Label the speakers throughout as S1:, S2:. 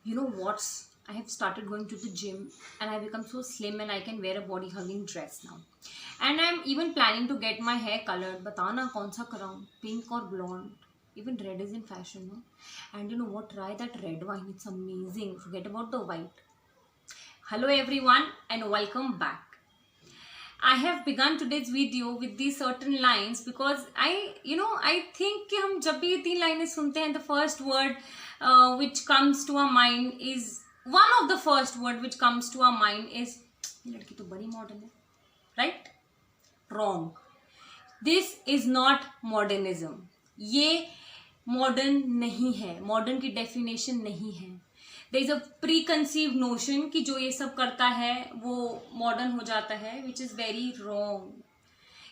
S1: You know what's I have started going to the gym and I become so slim and I can wear a body hugging dress now. And I'm even planning to get my hair colored. Batana kaun sa कराऊं? Pink or blonde? Even red is in fashion, no? And you know what? Try that red wine. It's amazing. Forget about the white. Hello everyone and welcome back. I have begun today's video with these certain lines because I think कि हम जब भी ये 3 लाइनें सुनते हैं, the first word which comes to our mind is one of the first word which comes to our mind is ये लड़की तो बड़ी modern है, right? Wrong. This is not modernism. ये modern नहीं है, modern की definition नहीं है. There is a preconceived notion कि जो ये सब करता है वो modern हो जाता है, which is very wrong.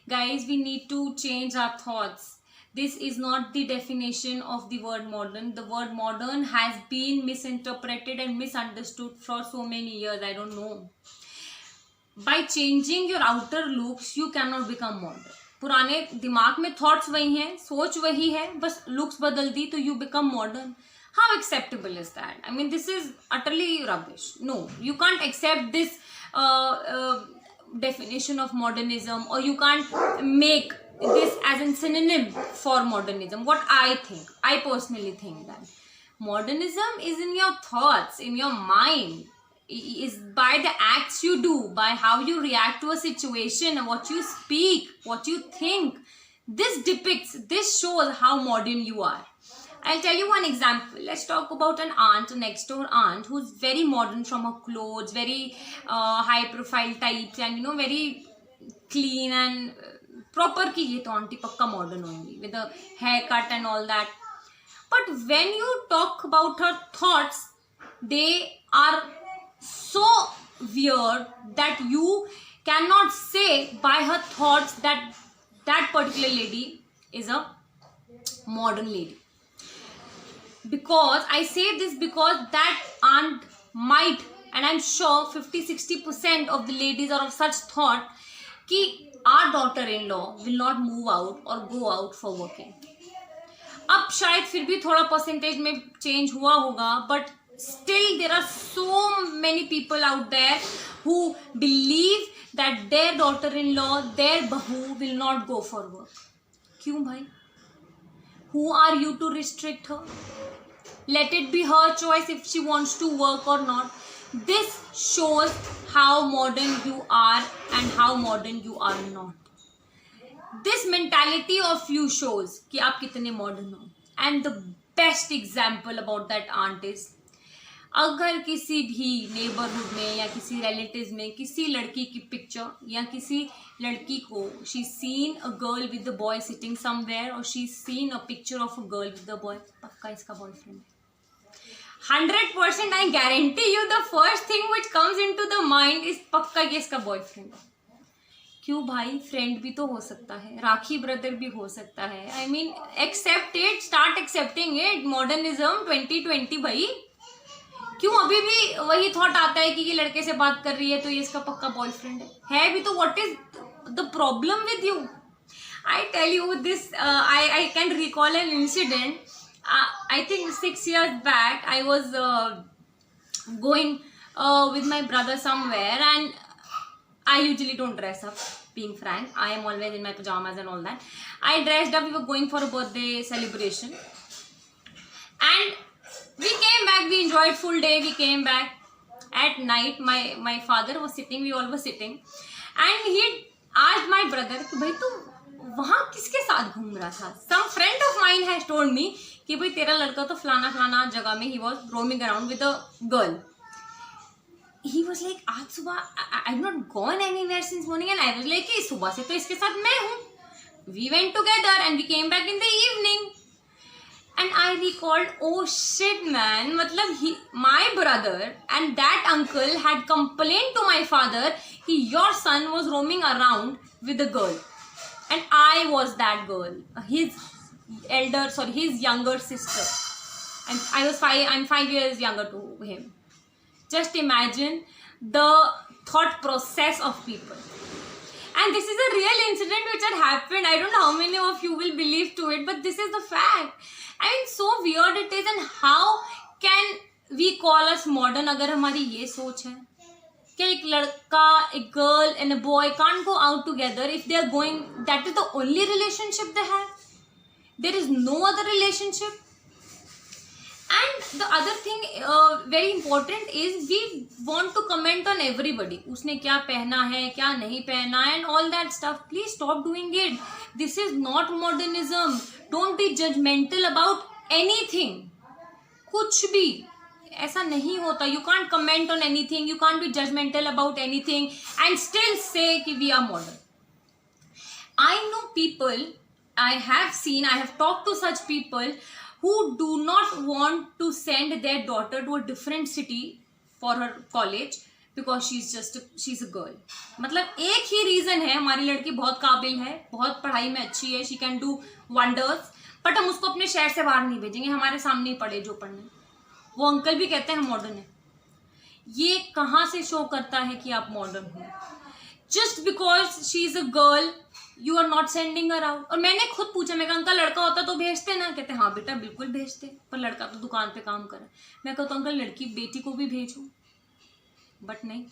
S1: Guys, we need to change our thoughts. This is not the definition of the word modern. The word modern has been misinterpreted and misunderstood for so many years. I don't know. By changing your outer looks, you cannot become modern. पुराने दिमाग में thoughts वही हैं, सोच वही है, बस looks बदल दी तो you become modern. How acceptable is that? I mean, this is utterly rubbish. No, you can't accept this definition of modernism, or you can't make this as a synonym for modernism. What I personally think that modernism is in your thoughts, in your mind, is by the acts you do, by how you react to a situation, what you speak, what you think. This shows how modern you are. I'll tell you one example. Let's talk about an aunt, a next door aunt, who's very modern from her clothes, very high profile types, and very clean and proper ki ye to auntie pakka modern only, with a haircut and all that. But when you talk about her thoughts, they are so weird that you cannot say by her thoughts that that particular lady is a modern lady. Because I say this because that aunt might, and I'm sure 50-60% of the ladies are of such thought कि our daughter-in-law will not move out or go out for working. अब शायद फिर भी थोड़ा percentage में change हुआ होगा, but still there are so many people out there who believe that their daughter-in-law, their bahu will not go for work. क्यों भाई? Who are you to restrict her? Let it be her choice if she wants to work or not. This shows how modern you are and how modern you are not. This mentality of you shows कि आप कितने modern हो. And the best example about that aunt is, अगर किसी भी neighborhood में या किसी relatives में किसी लड़की की picture या किसी लड़की को she's seen a girl with the boy sitting somewhere, or she's seen a picture of a girl with the boy, पक्का इसका boyfriend है. 100% I guarantee you the first thing which comes into the mind is पक्का ये इसका boyfriend है. क्यों भाई? Friend भी तो हो सकता है, राखी ब्रदर भी हो सकता है. I mean, accept it, start accepting it. Modernism 2020 भाई. क्यों अभी भी वही थॉट आता है कि ये लड़के से बात कर रही है तो ये इसका पक्का बॉयफ्रेंड है भी तो what is the problem with you? I tell you this, I can recall an incident. I think 6 years back I was going with my brother somewhere, and I usually don't dress up, being frank. I am always in my pajamas and all that. I dressed up. We were going for a birthday celebration, and we came back. We enjoyed full day. We came back at night. My father was sitting. We all were sitting, and he asked my brother कि भाई तू वहाँ किसके साथ घूम रहा था? Some friend of mine has told me कि भाई तेरा लड़का तो फलाना जगह में he was roaming around with a girl. He was like, आज सुबह I've not gone anywhere since morning, and I was like कि सुबह से तो इसके साथ मैं हूँ. We went together and we came back in the evening. And I recalled, oh shit man, मतलब my brother and that uncle had complained to my father कि your son was roaming around with a girl, and I was that girl, his younger sister, and I'm 5 years younger to him. Just imagine the thought process of people. And this is a real incident which had happened. I don't know how many of you will believe to it, but this is the fact. I mean, so weird it is, and how can we call us modern अगर हमारी ये सोच है कि एक लड़का, एक girl and a boy can't go out together if they are going, that is the only relationship they have, there is no other relationship. And the other thing very important is we want to comment on everybody. उसने क्या पहना है, क्या नहीं पहना है, and all that stuff. Please stop doing it. This is not modernism. Don't be judgmental about anything. कुछ भी ऐसा नहीं होता. You can't comment on anything. You can't be judgmental about anything and still say कि we are modern. I know people, I have talked to such people who do not want to send their daughter to a different city for her college because she's a girl. मतलब एक ही reason है, हमारी लड़की बहुत काबिल है, बहुत पढ़ाई में अच्छी है, she can do wonders, but हम उसको अपने शहर से बाहर नहीं भेजेंगे, हमारे सामने ही पढ़े जो पढ़ने. वो अंकल भी कहते हैं हम मॉडर्न है. ये कहाँ से शो करता है कि आप मॉडर्न हो? Just because she is a girl you are not sending her out. और मैंने खुद पूछा, मैं कहा अंकल लड़का होता तो भेजते ना? कहते हाँ बेटा बिल्कुल भेजते, पर लड़का तो दुकान पे काम करे. मैं कहता हूँ अंकल लड़की बेटी को भी भेजो, बट नहीं.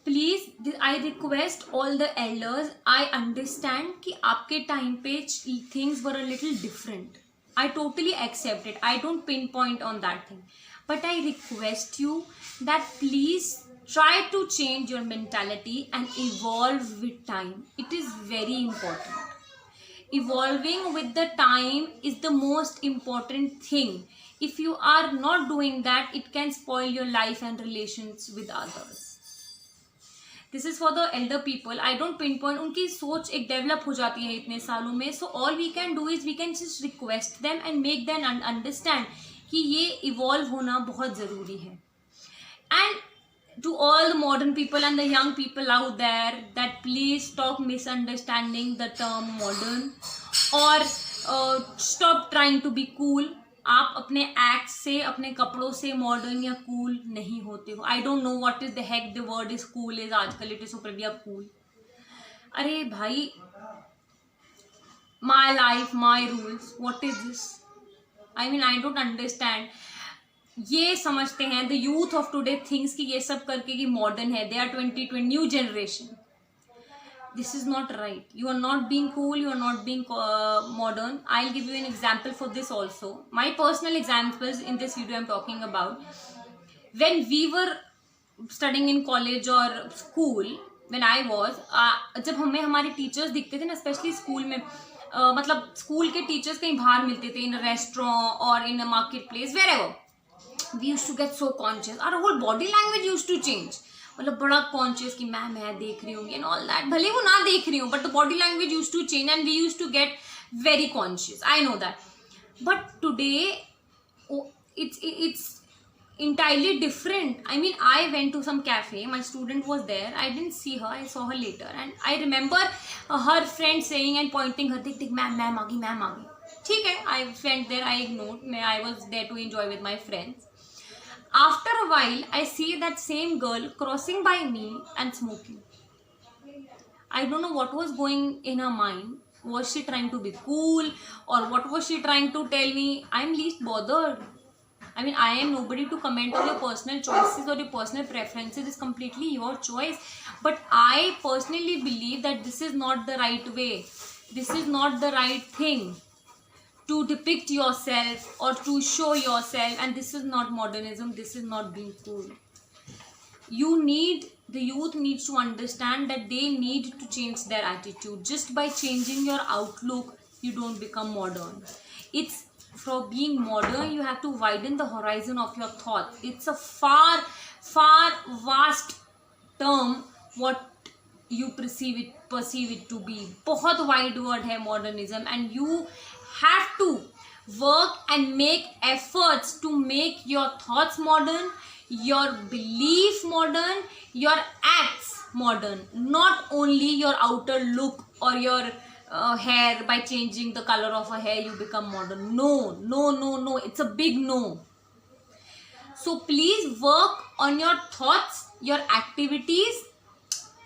S1: Please I request all the elders, I understand कि आपके टाइम पे things were a little different. I totally accept it. I don't pinpoint on that thing. But I request you that please try to change your mentality and evolve with time. It is very important. Evolving with the time is the most important thing. If you are not doing that, it can spoil your life and relations with others. This is for the Elder people. I don't pin point. उनकी सोच एक develop हो जाती है इतने सालों में. So all we can do is we can just request them and make them understand कि ये इवॉल्व होना बहुत ज़रूरी है. And to all the modern people and the young people out there, that please stop misunderstanding the term modern और stop trying to be cool. आप अपने act से, अपने कपड़ों से मॉडर्न या कूल नहीं होते हो. I don't know what is the heck the word is cool is. आजकल it is super be cool. अरे भाई, my life my rules, what is this? I mean I don't understand. ये समझते हैं the youth of today things कि ये सब करके कि मॉडर्न है. They are 2020 new generation. This is not right. You are not being cool. You are not being modern. I'll give you an example for this also. My personal examples in this video I'm talking about. When we were studying in college or school, when I was, जब हमें हमारे teachers दिखते थे ना, specially school में, मतलब school के teachers कहीं बाहर मिलते थे, इन a restaurant or in a marketplace, wherever, we used to get so conscious. Our whole body language used to change. मतलब बड़ा कॉन्शियस कि मैं देख रही हूँ एंड ऑल दैट. भले वो ना देख रही हूँ, but the body language use to change and we use to get very conscious. I know that. But today it's entirely different. I mean, I went to some cafe, my student was there, I didn't see her, I saw her later, and I remember her friend saying and pointing her, देख ma'am आ गई. ठीक है, I went there, I ignored, I was there to enjoy with my friends. After a while, I see that same girl crossing by me and smoking. I don't know what was going in her mind. Was she trying to be cool, or what was she trying to tell me? I'm least bothered. I mean, I am nobody to comment on your personal choices or your personal preferences. It's completely your choice. But I personally believe that this is not the right way. This is not the right thing to depict yourself or to show yourself, and this is not modernism. This is not being cool. The youth needs to understand that they need to change their attitude. Just by changing your outlook, you don't become modern. It's for being modern, you have to widen the horizon of your thoughts. It's a far vast term what you perceive it to be. बहुत wide word है modernism, and you have to work and make efforts to make your thoughts modern, your belief modern, your acts modern, not only your outer look or your hair. By changing the color of a hair you become modern. No, it's a big no. So please work on your thoughts, your activities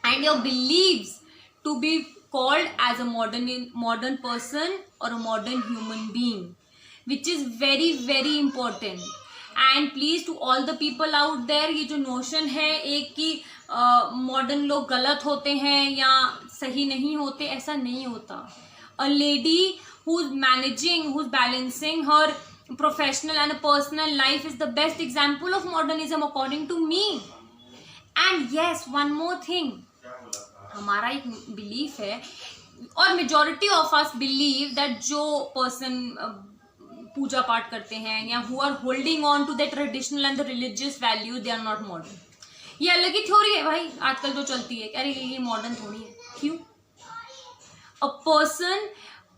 S1: and your beliefs to be called as a modern person or a modern human being. which is very very important. And please to all the people out there, ये जो notion है एक कि modern लोग गलत होते हैं या सही नहीं होते, ऐसा नहीं होता. A lady who's managing, who's balancing her professional and personal life is the best example of modernism according to me. And yes, one more thing, हमारा एक belief है और majority of us believe that जो person पूजा पाठ करते हैं या who are holding on to the traditional and the religious values, they are not modern. ये अलग ही थ्योरी है भाई आजकल जो चलती है, अरे ये मॉडर्न थोड़ी है. क्यों? A person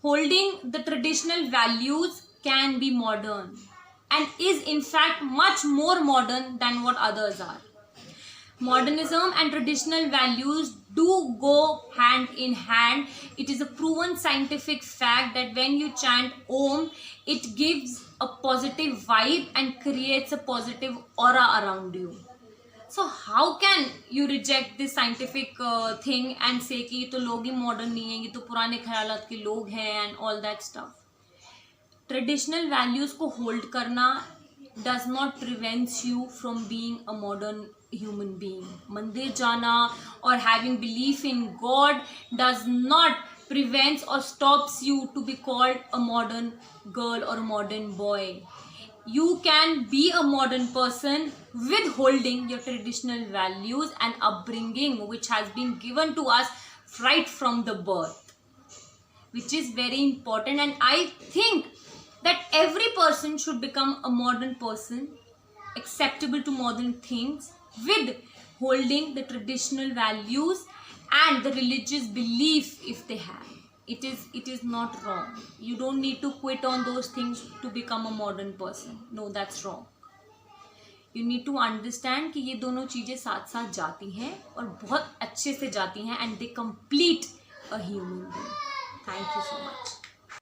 S1: holding the traditional values can be modern and is in fact much more modern than what others are. Modernism and traditional values do go hand in hand. It is a proven scientific fact that when you chant Om, it gives a positive vibe and creates a positive aura around you. So how can you reject this scientific thing and say कि ये तो लोग ही modern नहीं है, ये तो पुराने ख्यालात के लोग हैं and all that stuff. Traditional values को hold करना does not prevent you from being a modern human being. मंदिर जाना or having belief in God does not prevents or stops you to be called a modern girl or a modern boy. You can be a modern person with holding your traditional values and upbringing which has been given to us right from the birth, which is very important. And I think that every person should become a modern person, acceptable to modern things, with holding the traditional values and the religious belief if they have. It is not wrong. You don't need to quit on those things to become a modern person. No, that's wrong. You need to understand कि ये दोनों चीज़ें साथ साथ जाती हैं और बहुत अच्छे से जाती हैं and they complete a human being. Thank you so much.